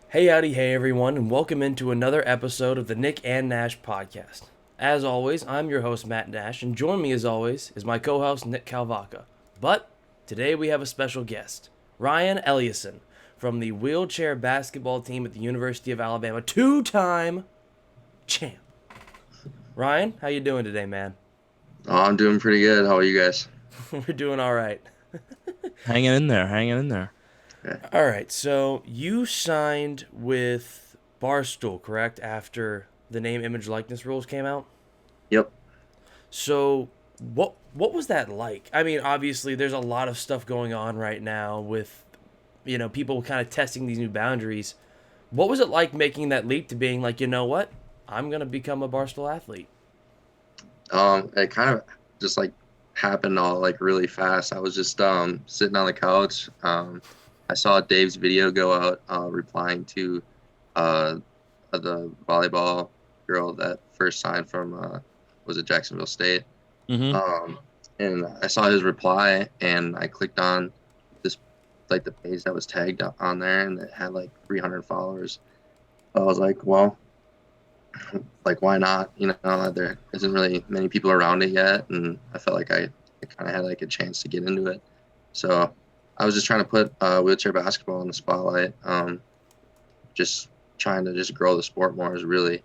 Hey, howdy, hey, everyone, and welcome into another episode of the Nick&Nash podcast. As always, I'm your host, Matt Nash, and join me as always is my co-host, Nick Calvacca. But today we have a special guest, Ryan Eliassen, from the wheelchair basketball team at the University of Alabama, two-time champ. Ryan, how you doing today, man? Oh, I'm doing pretty good. How are you guys? We're doing all right. Hanging in there, hanging in there. Yeah. All right, so you signed with Barstool, correct, after the name, image, likeness rules came out? Yep. So what was that like? I mean, obviously there's a lot of stuff going on right now with people kind of testing these new boundaries. What was it like making that leap to being like, you know what? I'm going to become a Barstool athlete. It kind of just like happened all like really fast. I was just sitting on the couch. I saw Dave's video go out replying to uh the volleyball girl that first signed from was it Jacksonville State. Mm-hmm. Um, and I saw his reply and I clicked on this like the page that was tagged on there and it had like 300 followers. I was like, well, like why not? There isn't really many people around it yet, and I felt like I kind of had like a chance to get into it. So I was just trying to put wheelchair basketball in the spotlight. Just trying to just grow the sport more is really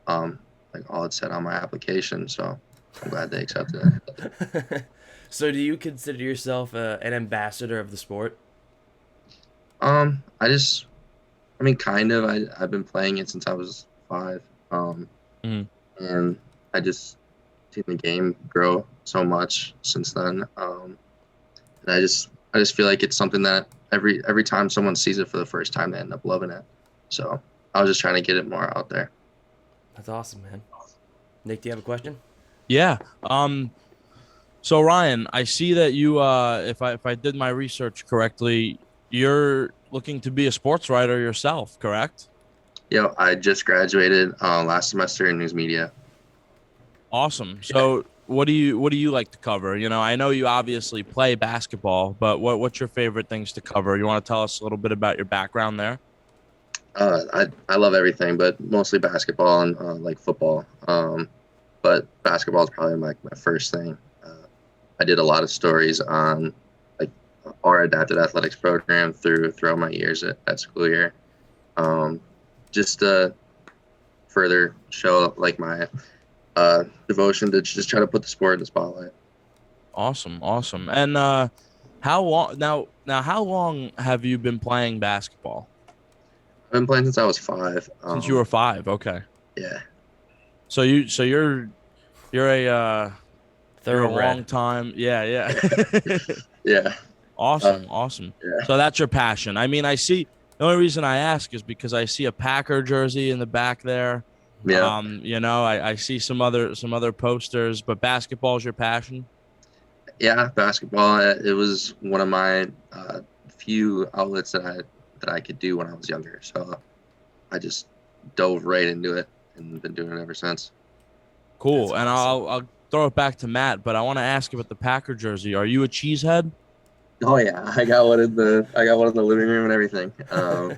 like all it said on my application. So I'm glad they accepted it. So do you consider yourself an ambassador of the sport? I just, I mean, kind of. I've been playing it since I was 5. Um, Mm-hmm. and I just seen the game grow so much since then. And I just feel like it's something that every time someone sees it for the first time, they end up loving it. So I was just trying to get it more out there. That's awesome, man. Nick, do you have a question? Yeah. So Ryan, I see that you if I did my research correctly, you're looking to be a sports writer yourself, correct? Yeah, I just graduated last semester in news media. Awesome. Yeah. So what do you like to cover? I know you obviously play basketball, but what's your favorite things to cover? You want to tell us a little bit about your background there? I love everything, but mostly basketball and like football. But basketball is probably my first thing. I did a lot of stories on like our adapted athletics program throughout my years at school year. Um, just to further show like my devotion to just try to put the sport in the spotlight. Awesome, awesome. And how long now how long have you been playing basketball? I've been playing since I was 5. Since you were 5. Okay. Yeah, So you're a you're a long Thoroughbred. time. Yeah, yeah. yeah, uh, Awesome, awesome. yeah, So that's your passion. I mean, I see the only reason I ask is because I see a Packer jersey in the back there. yeah, I see some other posters, but basketball is your passion. yeah. Basketball. It was one of my few outlets that I could do when I was younger. So I just dove right into it and been doing it ever since. That's Cool. And awesome. I'll throw it back to Matt, but I want to ask you about the Packer jersey. Are you a cheesehead? Oh yeah, I got one in the living room and everything. But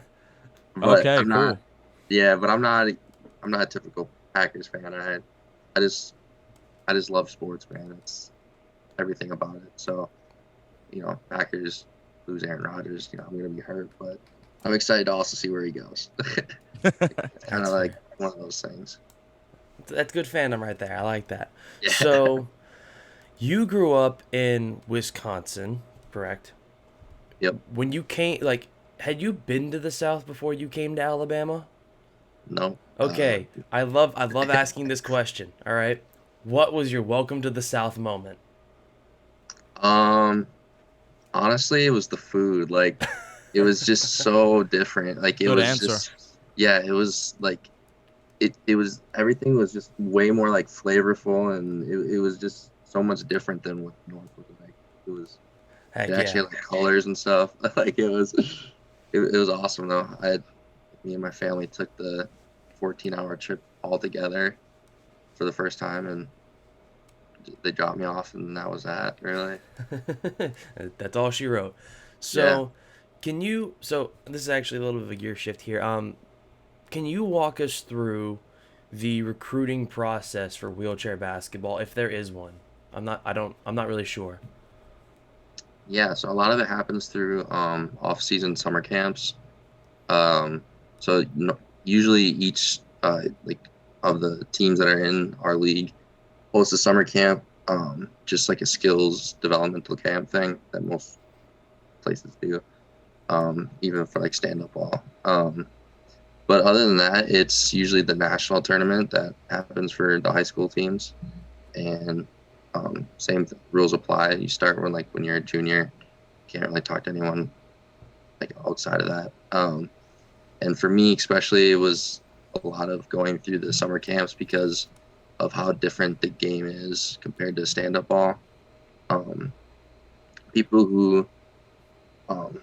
Okay, I'm not. cool. Yeah, but I'm not a typical Packers fan. I just love sports, man. It's everything about it. So, Packers lose Aaron Rodgers, I'm gonna be hurt, but I'm excited to also see where he goes. It's kind That's of like fair. one of those things. That's good fandom right there. I like that. Yeah. So you grew up in Wisconsin, correct? Yep. When you came, like, had you been to the South before you came to Alabama? No. Okay, I love asking this question. All right, what was your welcome to the South moment? Um. Honestly, it was the food. Like, it was just so different. Like, it Good was answer. just, yeah. It was like it was everything was just way more like flavorful, and it was just so much different than what North was like. It was it Heck actually yeah. had like colors and stuff. Like it was awesome though. Me and my family took the 14-hour trip all together for the first time, and they dropped me off, and that was that really. That's all she wrote. Yeah. So Can you? So this is actually a little bit of a gear shift here. Can you walk us through the recruiting process for wheelchair basketball, if there is one? I'm not really sure. Yeah, so a lot of it happens through off-season summer camps. Um, so usually each like of the teams that are in our league hosts a summer camp, just like a skills developmental camp thing that most places do, even for like stand-up ball. But other than that, it's usually the national tournament that happens for the high school teams, and rules apply. You start when you're a junior, can't really talk to anyone like outside of that. And for me, especially, it was a lot of going through the summer camps because of how different the game is compared to stand-up ball. People who, um,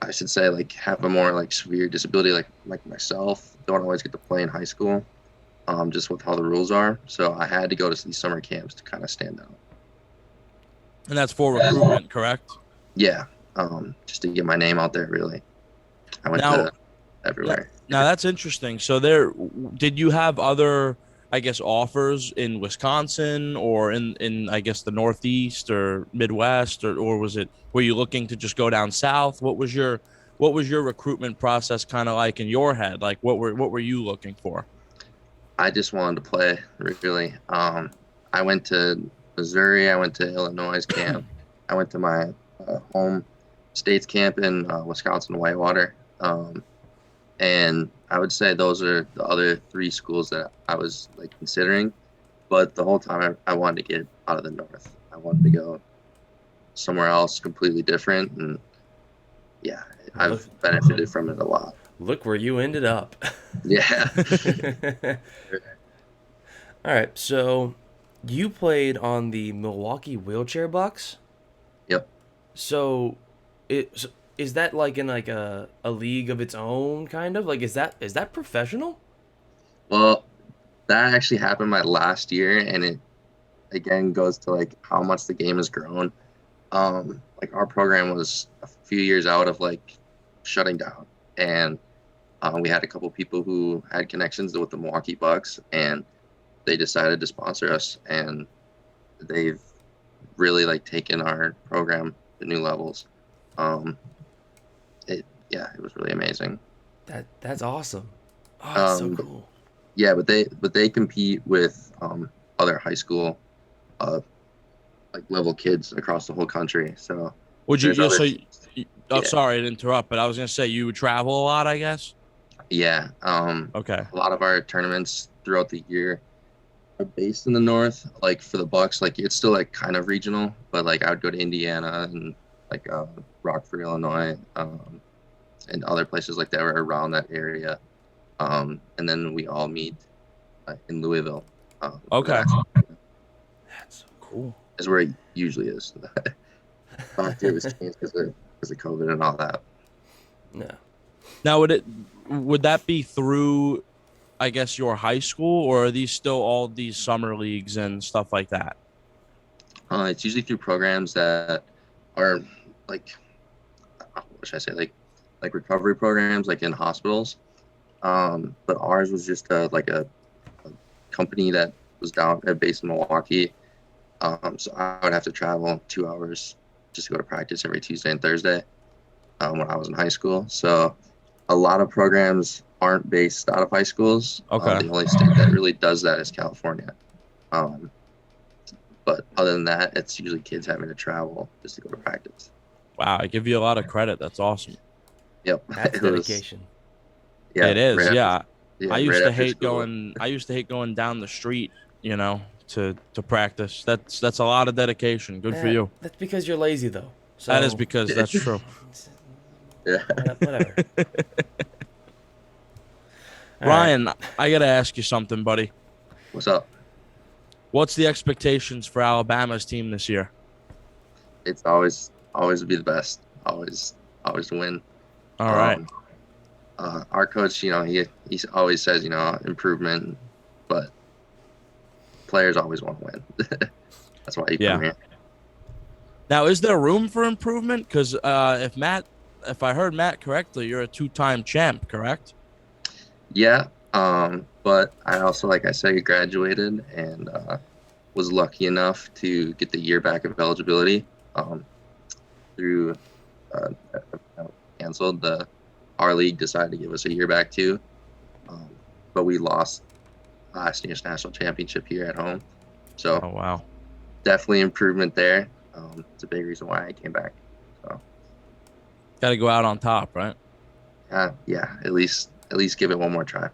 I should say, like have a more like severe disability, like myself, don't always get to play in high school, just with how the rules are. So I had to go to these summer camps to kind of stand out. And that's for recruitment, correct? Yeah, just to get my name out there. Really, I went Now, to everywhere. now that's interesting. So did you have other, I guess, offers in Wisconsin or in I guess the Northeast or Midwest, or were you looking to just go down south? What was your recruitment process kind of like in your head? Like what were you looking for? I just wanted to play. Really, I went to Missouri. I went to Illinois camp. I went to my home state's camp in Wisconsin Whitewater. And I would say those are the other three schools that I was like considering. But the whole time I wanted to get out of the north. I wanted to go somewhere else completely different. And yeah, I've benefited from it a lot. Look where you ended up. Yeah. All right, so you played on the Milwaukee Wheelchair Bucks. Yep. So, is that like in like a league of its own kind of? Like is that professional? Well, that actually happened my last year, and it again goes to like how much the game has grown. Like our program was a few years out of like shutting down, and we had a couple people who had connections with the Milwaukee Bucks, and they decided to sponsor us, and they've really like taken our program to new levels. It was really amazing. That's awesome. Oh, that's so cool. Yeah, but they compete with other high school like level kids across the whole country. So Would you? there's other So, teams. Yeah. sorry to interrupt, but I was gonna say you would travel a lot, I guess. Yeah. Okay. A lot of our tournaments throughout the year are based in the north. Like for the Bucks, like it's still like kind of regional, but like I would go to Indiana and like Rockford, Illinois, and other places like that are around that area. And then we all meet in Louisville. Okay. That's so cool. Is where it usually is. Last year was changed because of COVID and all that. Yeah. Now, would that be through, I guess, your high school, or are these still all these summer leagues and stuff like that? It's usually through programs that are like, what should I say, like recovery programs, like in hospitals. But ours was just like a company that was based in Milwaukee. So I would have to travel 2 hours just to go to practice every Tuesday and Thursday when I was in high school. So a lot of programs aren't based out of high schools. Okay. The only state that really does that is California. But other than that, it's usually kids having to travel just to go to practice. Wow, I give you a lot of credit. That's awesome. Yep. That's dedication. Yeah, it is. right Yeah. after, I used right to after hate school. going. I used to hate going down the street, to practice. That's a lot of dedication. Good for you. That's because you're lazy though. So That is because that's true. Yeah. whatever. All right. Ryan, I gotta ask you something, buddy. What's up? What's the expectations for Alabama's team this year? It's always to be the best. Always to win. All right. Our coach, he always says, improvement, but players always want to win. That's why you come here. Now, is there room for improvement? Because if Matt if I heard Matt correctly, you're a 2-time champ, correct? Yeah. But I also, like I said, graduated and was lucky enough to get the year back of eligibility through canceled. Our league decided to give us a year back too, but we lost last year's national championship here at home. So Oh wow. definitely improvement there. It's a big reason why I came back. So Got to go out on top, right? yeah, at least give it one more try.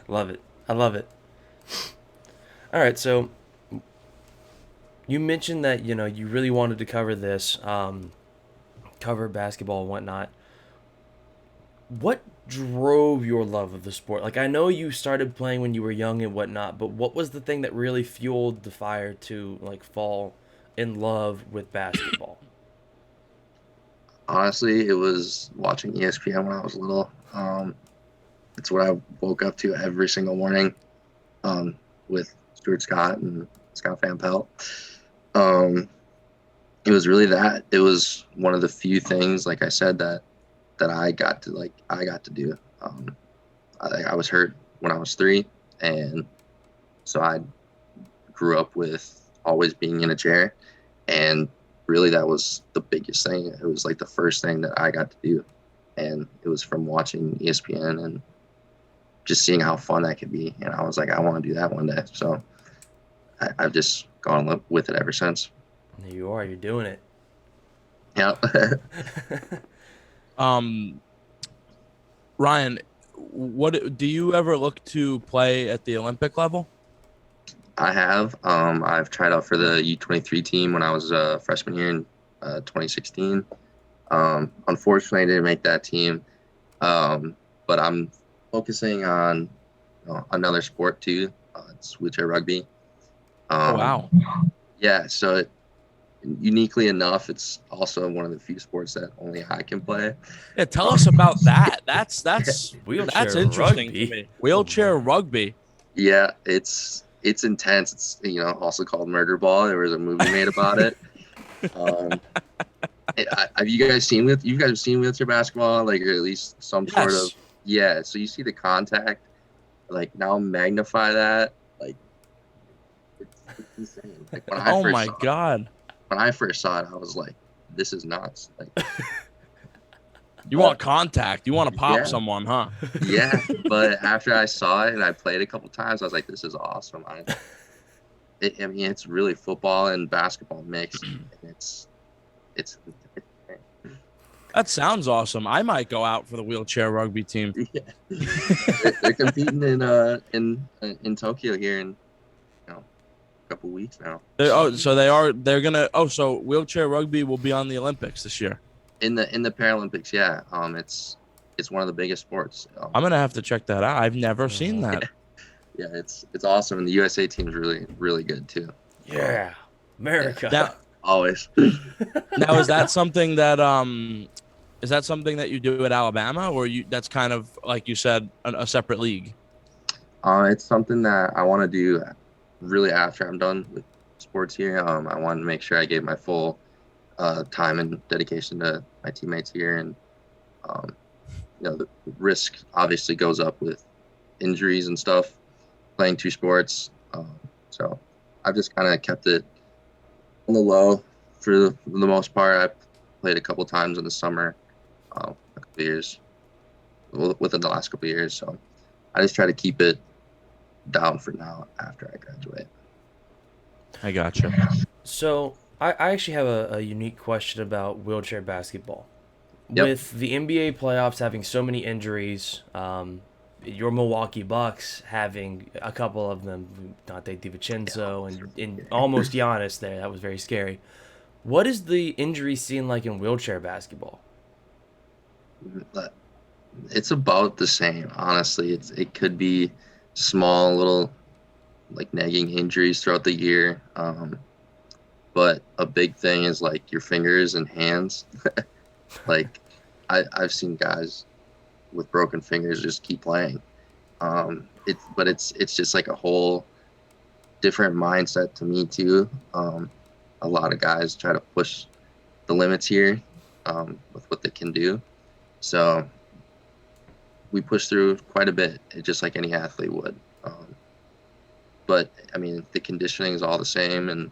Love it. I love it. All right, so you mentioned that you really wanted to cover this, cover basketball and whatnot. What drove your love of the sport? Like, I know you started playing when you were young and whatnot, but what was the thing that really fueled the fire to like fall in love with basketball? Honestly, it was watching ESPN when I was little. It's what I woke up to every single morning with Stuart Scott and Scott Van Pelt. It was really that. It was one of the few things, like I said, that I got to do. I was hurt when I was 3, and so I grew up with always being in a chair, and really that was the biggest thing. It was like the first thing that I got to do, and it was from watching ESPN and just seeing how fun that could be. And I was like, I want to do that one day. So I've just gone with it ever since. There you are. You're doing it. Yeah. Ryan, what do you ever look to play at the Olympic level? I have. I've tried out for the U23 team when I was a freshman here in 2016. Unfortunately, I didn't make that team. But I'm focusing on another sport too. It's wheelchair rugby. Oh, wow. Yeah, so uniquely enough, it's also one of the few sports that only I can play. Yeah, tell us about that. That's Wheelchair interesting rugby? to me. Wheelchair rugby. Yeah, it's intense. It's also called Murder Ball. There was a movie made about it. Have you guys seen wheelchair basketball? Like, or at least some sort of. Yeah, so you see the contact, like now magnify that, like it's insane. Like when I Oh first my saw it, God. when I first saw it, I was like, this is nuts. Like You want contact. You want to pop Yeah. someone, huh? yeah, but after I saw it and I played a couple times, I was like, this is awesome. I mean, it's really football and basketball mixed, and it's That sounds awesome. I might go out for the wheelchair rugby team. yeah. They're competing in Tokyo here in a couple weeks now. So wheelchair rugby will be on the Olympics this year. In the Paralympics, yeah. It's one of the biggest sports. I'm gonna have to check that out. I've never seen that. Yeah, it's awesome, and the USA team's really really good too. Yeah, America. Now, Always. now is that something that you do at Alabama, or that's kind of like you said a separate league? It's something that I want to do really after I'm done with sports here. I want to make sure I gave my full time and dedication to my teammates here, and the risk obviously goes up with injuries and stuff playing 2 sports. So I've just kind of kept it on the low for the most part. I played a couple times in the summer, a couple years within the last couple of years. So I just try to keep it down for now after I graduate. I gotcha. So I actually have a unique question about wheelchair basketball. Yep. With the NBA playoffs having so many injuries, your Milwaukee Bucks having a couple of them, Dante DiVincenzo and almost Giannis there. That was very scary. What is the injury scene like in wheelchair basketball? It's about the same, honestly. It could be small little like nagging injuries throughout the year, but a big thing is like your fingers and hands. Like I've seen guys with broken fingers just keep playing. It's just like a whole different mindset to me too. A lot of guys try to push the limits here, with what they can do. So we push through quite a bit, just like any athlete would. But I mean, the conditioning is all the same, and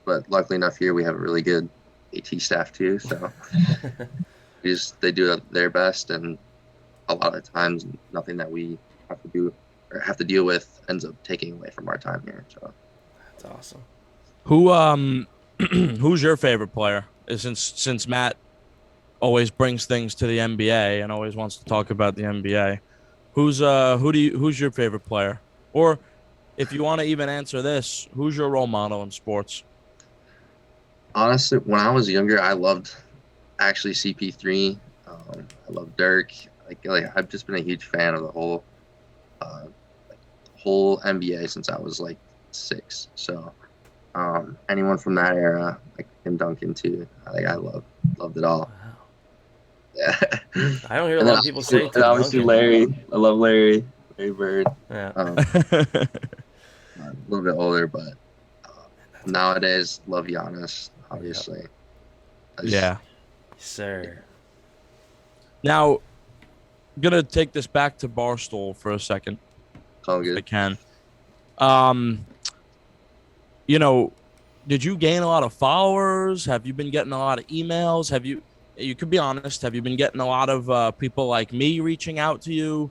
but luckily enough here we have a really good AT staff too. So they do their best, and a lot of times nothing that we have to do or have to deal with ends up taking away from our time here. So That's awesome. Who's your favorite player? Since Matt always brings things to the NBA and always wants to talk about the NBA, who's your favorite player? Or if you want to even answer this, who's your role model in sports? honestly, when I was younger, I loved actually CP3. I love Dirk. Like I've just been a huge fan of the whole NBA since I was like 6. So anyone from that era, like Tim Duncan too. I loved it all. Wow. Yeah. I don't hear a And lot then of people say and Tim obviously Duncan. Larry. I love Larry Bird. Yeah. A little bit older, but nowadays love Giannis, obviously. Yeah. Sir. Now, I'm gonna take this back to Barstool for a second, It's all if I good. can. You know, did you gain a lot of followers? Have you been getting a lot of emails? You could be honest, have you been getting a lot of people like me reaching out to you?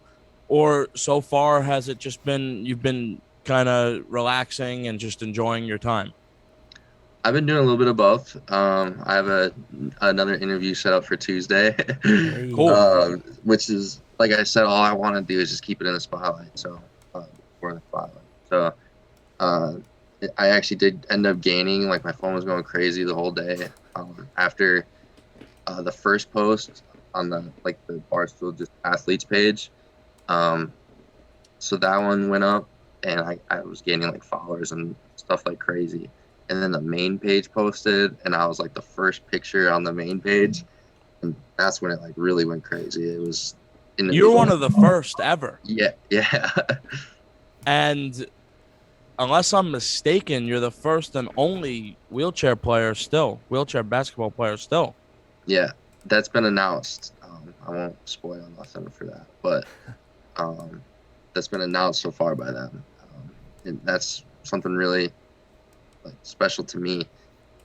Or so far, has it just been, you've been kind of relaxing and just enjoying your time? I've been doing a little bit of both. I have another interview set up for Tuesday, Hey. Cool. which is like I said, all I want to do is just keep it in the spotlight. So we're in the spotlight. So I actually did end up gaining. Like my phone was going crazy the whole day after the first post on the Barstool just athletes page. So that one went up, and I was gaining like followers and stuff like crazy. And then the main page posted, and I was like the first picture on the main page, and that's when it like really went crazy. It was. You're one of the first ever. Yeah. And unless I'm mistaken, you're the first and only wheelchair basketball player still. Yeah, that's been announced. I won't spoil nothing for that, but that's been announced so far by them, and that's something really like special to me.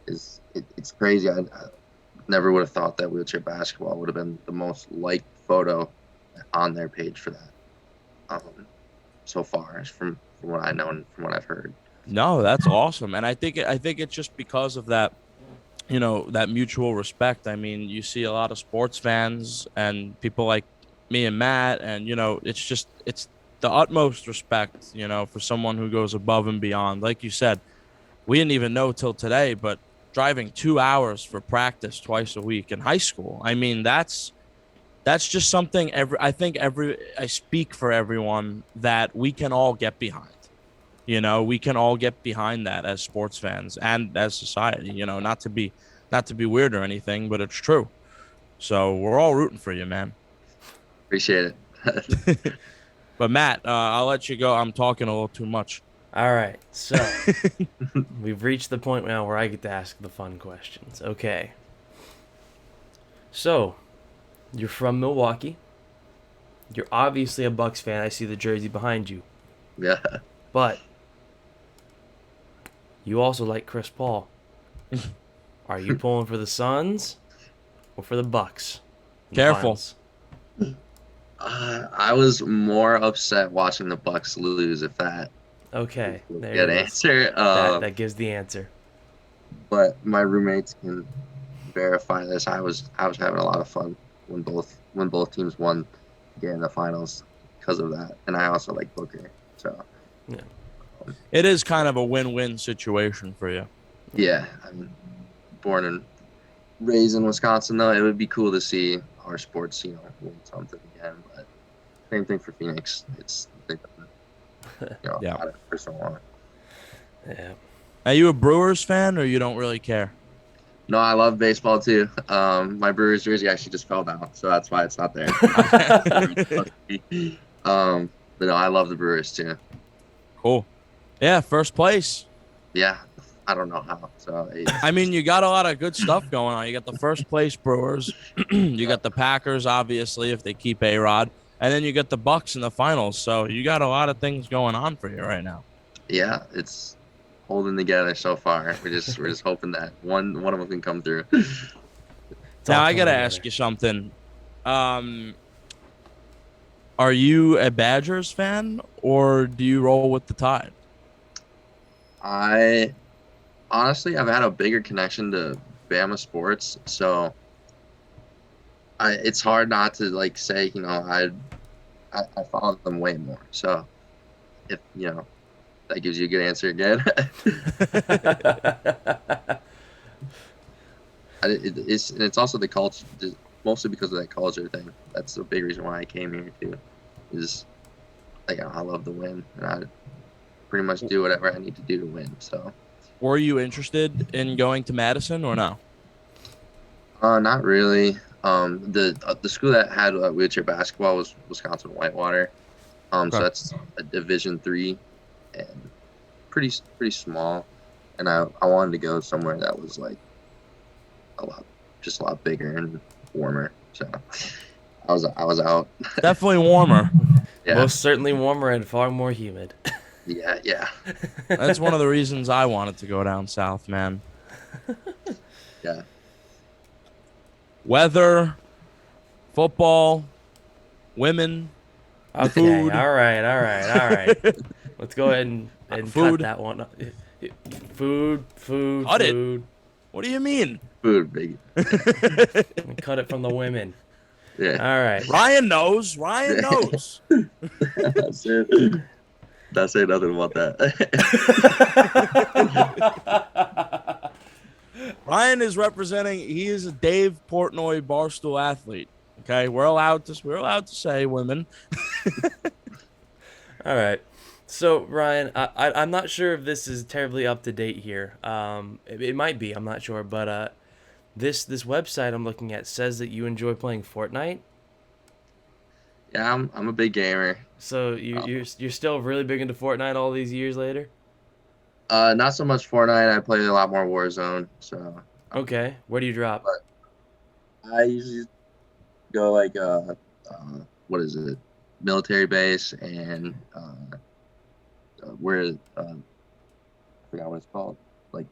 It's crazy. I never would have thought that wheelchair basketball would have been the most liked photo on their page for that. So far, from what I know and from what I've heard. No, that's awesome. And I think it's just because of that, that mutual respect. I mean, you see a lot of sports fans and people like me and Matt, and it's the utmost respect, for someone who goes above and beyond. Like you said, we didn't even know till today, but driving 2 hours for practice twice a week in high school. I mean, that's just something I speak for everyone that we can all get behind. We can all get behind that as sports fans and as society, not to be weird or anything, but it's true. So we're all rooting for you, man. Appreciate it. But Matt, I'll let you go. I'm talking a little too much. All right. So we've reached the point now where I get to ask the fun questions. Okay. So you're from Milwaukee. You're obviously a Bucks fan. I see the jersey behind you. Yeah. But you also like Chris Paul. Are you pulling for the Suns or for the Bucks? Careful. I was more upset watching the Bucks lose. If that Okay, there good it is. answer. That gives the answer. But my roommates can verify this. I was having a lot of fun when both teams won in the finals because of that, and I also like Booker. So Yeah. It is kind of a win-win situation for you. yeah, I'm born and raised in Wisconsin, though. It would be cool to see our sports, win something again. But same thing for Phoenix. It's Yeah. Not a personal one. Yeah. Are you a Brewers fan or you don't really care? No, I love baseball too. My Brewers jersey actually just fell down, so that's why it's not there. But no, I love the Brewers too. Cool. Yeah, first place. Yeah, I don't know how. So I mean, you got a lot of good stuff going on. You got the first place Brewers, you got the Packers, obviously, if they keep A-Rod, and then you got the Bucks in the finals. So you got a lot of things going on for you right now. yeah, it's holding together so far. We're just hoping that one of them can come through. It's all Now I coming gotta together. ask you something. Um, are you a Badgers fan or do you roll with the Tide? I honestly, I've had a bigger connection to Bama sports, so it's hard not to like say, I follow them way more. So if that gives you a good answer again. It's also the culture, mostly because of that culture thing. That's the big reason why I came here too. Is like I love the win, and I pretty much do whatever I need to do to win. So, Were you interested in going to Madison or no? not really. The school that had wheelchair basketball was Wisconsin Whitewater. So Okay. that's a Division III, and pretty small. And I wanted to go somewhere that was like a lot bigger and warmer. So I was out. Definitely warmer. Yeah, Most certainly warmer and far more humid. yeah. That's one of the reasons I wanted to go down south, man. Yeah. Weather, football, women, Okay, food. all right. Let's go ahead and cut Food. that one. Food. Cut it. What do you mean? Food, big. Cut it from the women. Yeah. All right. Ryan knows. That's it. Not saying nothing about that. Ryan is representing. He is a Dave Portnoy Barstool athlete. Okay, we're allowed to say women. All right. So Ryan, I'm not sure if this is terribly up to date here. It might be. I'm not sure, but this website I'm looking at says that you enjoy playing Fortnite. Yeah, I'm a big gamer. So you're still really big into Fortnite all these years later. Not so much Fortnite. I play a lot more Warzone. So Okay, where do you drop? I usually go like what is it? Military base and where I forgot what it's called. Like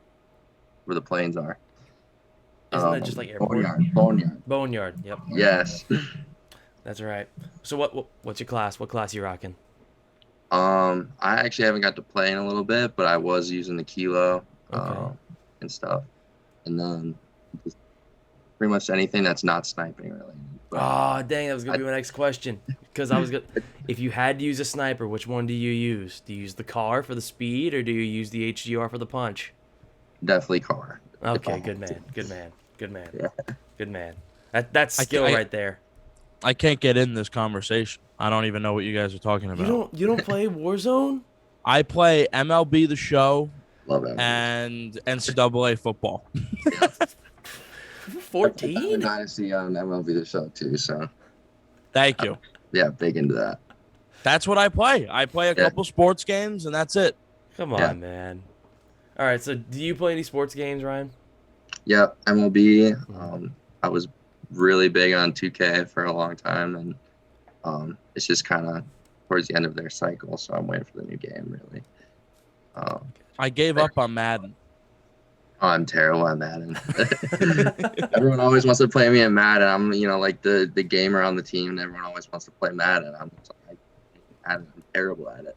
where the planes are. Isn't that just like airport? Boneyard. Boneyard. Yep. Yes. That's right. So what's your class? What class you rocking? I actually haven't got to play in a little bit, but I was using the kilo Okay. and stuff, and then just pretty much anything that's not sniping related. But Oh, dang, that was gonna be my next question. Because if you had to use a sniper, which one do you use? Do you use the car for the speed, or do you use the HGR for the punch? definitely car. Okay, good man. Yeah. Good man. That's skill I- right there. I can't get in this conversation. I don't even know what you guys are talking about. You don't play Warzone? I play MLB The Show Love it. and NCAA football. 14? Dynasty on MLB The Show too. So Thank you. yeah, big into that. That's what I play. I play a couple sports games, and that's it. Come on, man. All right, so do you play any sports games, Ryan? Yeah, MLB. I was really big on 2K for a long time, and it's just kind of towards the end of their cycle, so I'm waiting for the new game. Really. I gave up on Madden. I'm terrible at Madden. Everyone always wants to play me in Madden. I'm, like the gamer on the team, and everyone always wants to play Madden. I'm terrible at it.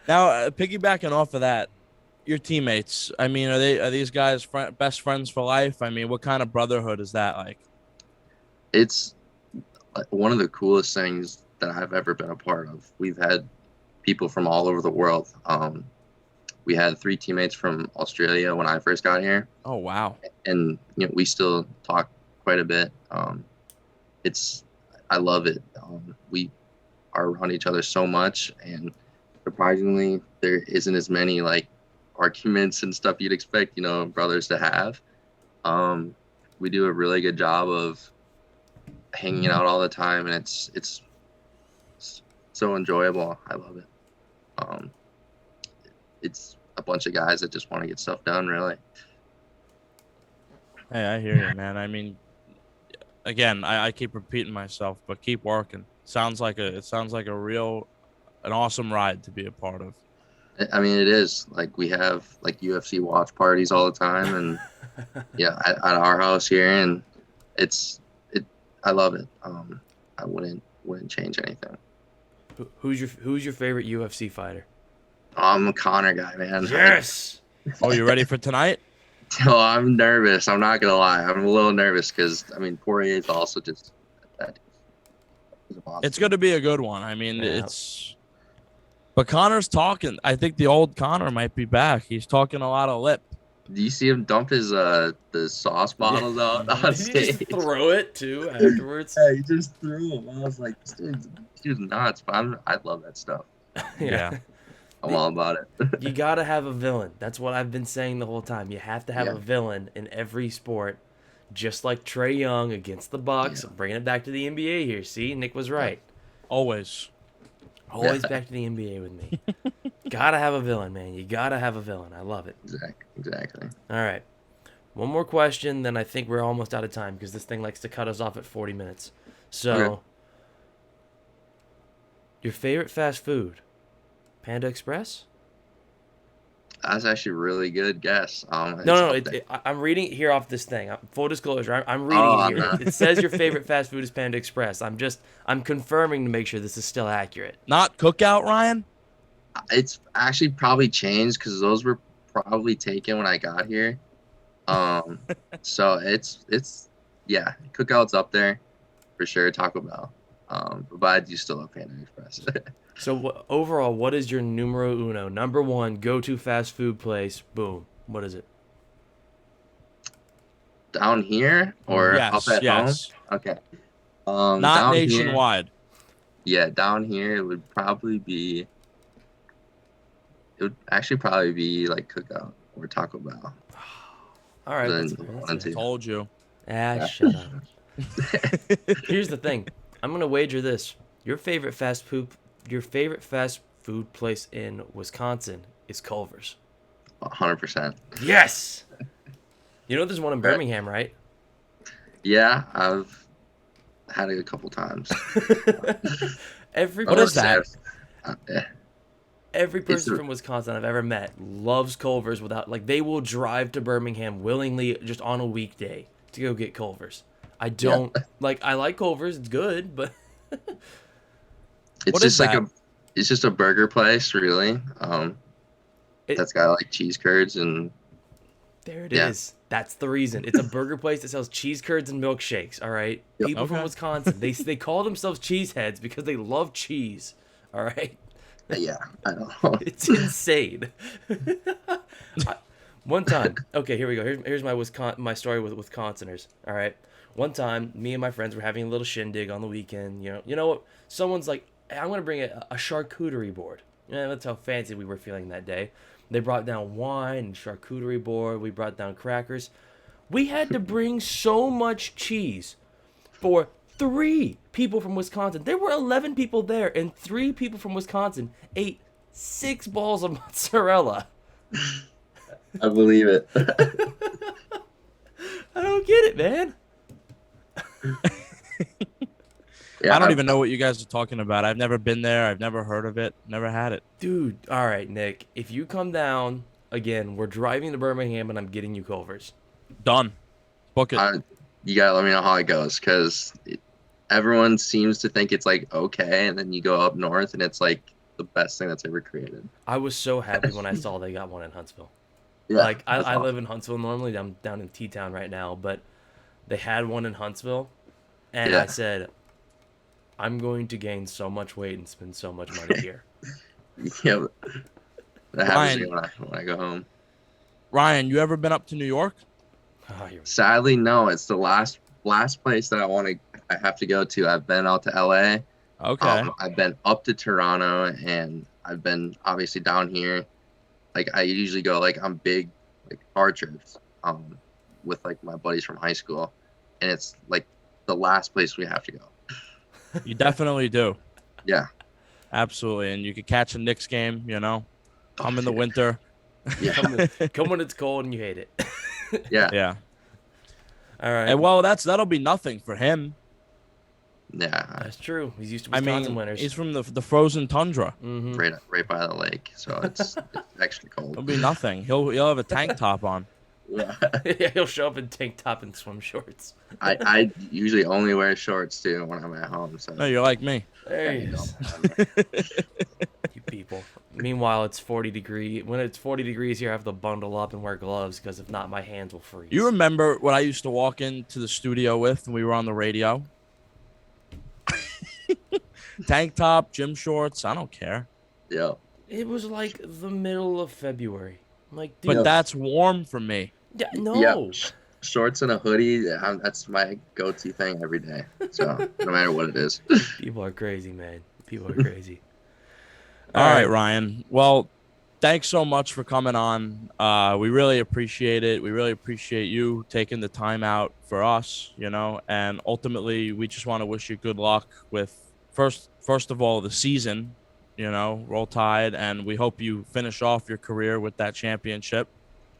Now, piggybacking off of that, your teammates. I mean, are these guys best friends for life? I mean, what kind of brotherhood is that like? It's one of the coolest things that I've ever been a part of. We've had people from all over the world. We had 3 teammates from Australia when I first got here. Oh wow! And we still talk quite a bit. I love it. We are around each other so much, and surprisingly, there isn't as many like arguments and stuff you'd expect brothers to have. We do a really good job of hanging out all the time, and it's so enjoyable. I love it. it's a bunch of guys that just want to get stuff done, really. Hey, I hear you, man. I mean, again, I keep repeating myself, but keep working. It sounds like an awesome ride to be a part of. I mean, it is like we have like UFC watch parties all the time, and yeah, at our house here, and it's it. I love it. I wouldn't change anything. Who's your favorite UFC fighter? I'm a Connor guy, man. Yes. Oh, you ready for tonight? So I'm nervous. I'm not gonna lie. I'm a little nervous because I mean Poirier is also just that. He's a monster. It's going to be a good one. I mean, Yeah. but Connor's talking. I think the old Connor might be back. He's talking a lot of lip. Do you see him dump his the sauce bottles out on Did he stage? just throw it too afterwards? Yeah, he just threw them. I was like, this dude's nuts. But I love that stuff. Yeah. I'm all about it. You gotta have a villain. That's what I've been saying the whole time. You have to have Yeah. a villain in every sport, just like Trae Young against the Bucks. Yeah. Bringing it back to the NBA here. See, Nick was right. Always. Always back to the NBA with me. Gotta have a villain, man. You gotta have a villain. I love it. Exactly. All right. One more question, then I think we're almost out of time because this thing likes to cut us off at 40 minutes. So, Okay. your favorite fast food? Panda Express? That's actually a really good guess. No. It's up there. I'm reading it here off this thing. Full disclosure, I'm reading Oh, it here. no. It says your favorite fast food is Panda Express. I'm confirming to make sure this is still accurate. Not Cookout, Ryan? It's actually probably changed because those were probably taken when I got here. So it's yeah, Cookout's up there for sure. Taco Bell. But I do still love Panda Express. So overall, what is your numero uno, number one go-to fast food place? Boom. What is it? Down here or Yes, up at yes. home? Okay. Not Down here, nationwide. yeah, down here it would probably be. It would actually probably be like Cookout or Taco Bell. All right. Then That's cool. one, two. Told you. Shut up. Here's the thing. I'm gonna wager this. Your favorite fast food place in Wisconsin is Culver's. 100%. Yes. You know there's one in Birmingham, right? Yeah, I've had it a couple times. Every What is person, that? Yeah. every It's person a- from Wisconsin I've ever met loves Culver's without they will drive to Birmingham willingly just on a weekday to go get Culver's. I don't I like Culver's, it's good, but It's What is just like that? it's just a burger place, really. It- That's got like cheese curds and there it Yeah. is. That's the reason. It's a burger place that sells cheese curds and milkshakes, all right? Yep. People from Okay. Wisconsin, they call themselves cheeseheads because they love cheese, all right? yeah, I don't know. It's insane. One time, okay, here we go. Here's my story with Wisconsiners. All right, one time, me and my friends were having a little shindig on the weekend. You know what? Someone's like, hey, I'm gonna bring a charcuterie board. Yeah, that's how fancy we were feeling that day. They brought down wine and charcuterie board. We brought down crackers. We had to bring so much cheese for 3 people from Wisconsin. There were 11 people there, and 3 people from Wisconsin ate 6 balls of mozzarella. I believe it. I don't get it, man. Yeah, I don't even know what you guys are talking about. I've never been there. I've never heard of it. Never had it. Dude, all right, Nick. If you come down, again, we're driving to Birmingham, and I'm getting you Culver's. Done. Book it. You gotta let me know how it goes because everyone seems to think it's like okay, and then you go up north and it's like the best thing that's ever created. I was so happy when I saw they got one in Huntsville. Yeah, Like, that's I awesome. live in Huntsville normally. I'm down in T-Town right now, but they had one in Huntsville, and I Yeah. said, I'm going to gain so much weight and spend so much money here. Yeah, that happens to me Ryan. when I go home. Ryan, you ever been up to New York? Oh, you're Sadly, no. It's the last place that I have to go to. I've been out to LA. Okay. I've been up to Toronto, and I've been obviously down here. Like I usually go like on big like car trips with like my buddies from high school, and it's like the last place we have to go. You definitely do. Yeah. Absolutely. And you could catch a Knicks game, you know? Come in the winter. Yeah. Come when it's cold and you hate it. Yeah. Yeah. All right. And well, that'll be nothing for him. Yeah. That's true. He's used to I Wisconsin mean, winters. he's from the frozen tundra. Mm-hmm. Right by the lake, so it's extra It'll cold. be nothing. He'll have a tank top on. Yeah. Yeah, he'll show up in tank top and swim shorts. I usually only wear shorts too when I'm at home. So No, you're like me. There he you is. know, You people. Meanwhile, it's 40 degrees. When it's 40 degrees here, I have to bundle up and wear gloves because if not, my hands will freeze. You remember what I used to walk into the studio with when we were on the radio? Tank top, gym shorts. I don't care. yeah. It was like the middle of February. I'm like, dude. But Yeah. that's warm for me. Yeah, no. Yeah. Shorts and a hoodie. That's my go-to thing every day. So no matter what it is. People are crazy, man. People are crazy. All right, Ryan. Well, thanks so much for coming on. We really appreciate it. We really appreciate you taking the time out for us, and ultimately we just want to wish you good luck with first of all the season, Roll Tide, and we hope you finish off your career with that championship.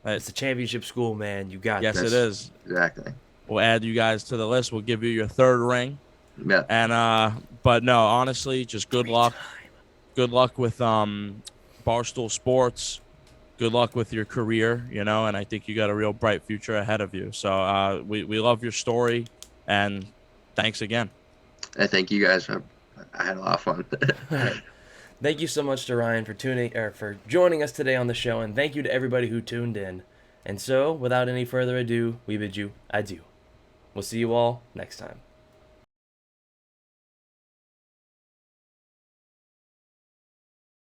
It's a championship school, man. You got Yes, this. it is. Exactly. We'll add you guys to the list. We'll give you your third ring. Yeah. And but no, honestly, just good luck. Good luck with Barstool Sports. Good luck with your career, and I think you got a real bright future ahead of you. So we love your story, and thanks again. I thank you guys. I had a lot of fun. All right. Thank you so much to Ryan for joining us today on the show, and thank you to everybody who tuned in. And so, without any further ado, we bid you adieu. We'll see you all next time.